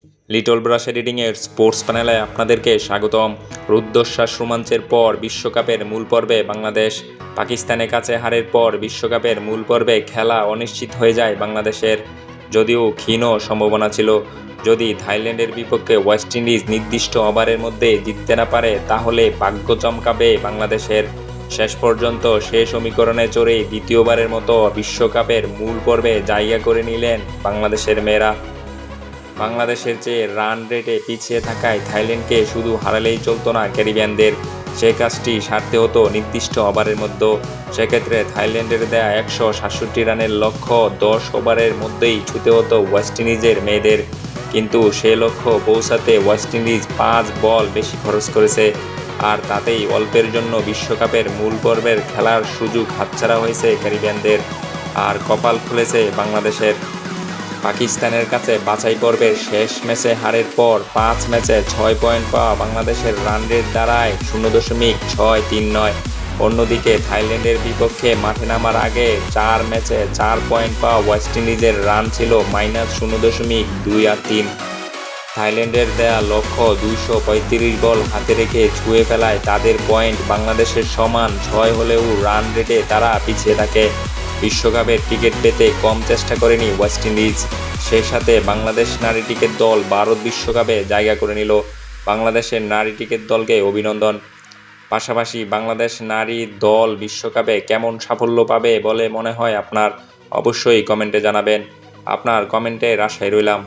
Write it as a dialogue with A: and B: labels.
A: Little brush এডিটিংয়ের sports প্যানেলে আপনাদেরকে স্বাগতম। রুদ্ধশ্বাস রোমাঞ্চের পর বিশ্বকাপের মূল পর্বে বাংলাদেশ পাকিস্তানের কাছে হারের পর বিশ্বকাপের মূল পর্বে খেলা অনিশ্চিত হয়ে যায় বাংলাদেশের। যদিও ক্ষীণ সম্ভাবনা ছিল, যদি থাইল্যান্ডের বিপক্ষে ওয়েস্ট ইন্ডিজ নির্দিষ্ট ওভারের মধ্যে জিততে না পারে তাহলে ভাগ্য চমকাবে বাংলাদেশের। শেষ পর্যন্ত সে সমীকরণে চড়ে দ্বিতীয়বারের মতো বিশ্বকাপের মূল পর্বে জায়গা করে নিলেন বাংলাদেশের মেয়েরা। বাংলাদেশের চেয়ে রান রেটে পিছিয়ে থাকায় থাইল্যান্ডকে শুধু হারালেই চলতো না ক্যারিবিয়ানদের, সে কাজটি সারতে হতো নির্দিষ্ট ওভারের মধ্যে। সেক্ষেত্রে থাইল্যান্ডের দেয়া 167 রানের লক্ষ্য 10 ওভারের মধ্যেই ছুঁতে হতো ওয়েস্ট ইন্ডিজের মেয়েদের। কিন্তু সে লক্ষ্য পৌঁছাতে ওয়েস্ট ইন্ডিজ 5 বল বেশি খরচ করেছে, আর তাতেই অল্পের জন্য বিশ্বকাপের মূল পর্বের খেলার সুযোগ হাতছাড়া হয়েছে ক্যারিবিয়ানদের। আর কপাল খুলেছে বাংলাদেশের। পাকিস্তানের কাছে বাছাই পর্বের শেষ ম্যাচে হারের পর 5 ম্যাচে 6 পয়েন্ট পাওয়া বাংলাদেশের রান রেট দাঁড়ায় 0.639। অন্যদিকে থাইল্যান্ডের বিপক্ষে মাঠে নামার আগে 4 ম্যাচে 4 পয়েন্ট পাওয়া ওয়েস্ট ইন্ডিজের রান ছিল -0.283। থাইল্যান্ডের দেয়া লক্ষ্য 235 বল হাতে রেখে ছুঁয়ে ফেলায় তাদের পয়েন্ট বাংলাদেশের সমান 6 হলেও রান রেটে তারা পিছিয়ে থাকে। বিশ্বকাপের টিকিট পেতে কম চেষ্টা করেনি ওয়েস্ট ইন্ডিজ। সেই সাথে বাংলাদেশ নারী ক্রিকেট দল ভারত বিশ্বকাপে জায়গা করে নিল। বাংলাদেশের নারী ক্রিকেট দলকে অভিনন্দন। পাশাপাশি বাংলাদেশ নারী দল বিশ্বকাপে কেমন সাফল্য পাবে বলে মনে হয় আপনার, অবশ্যই কমেন্টে জানাবেন। আপনার কমেন্টের আশায় রইলাম।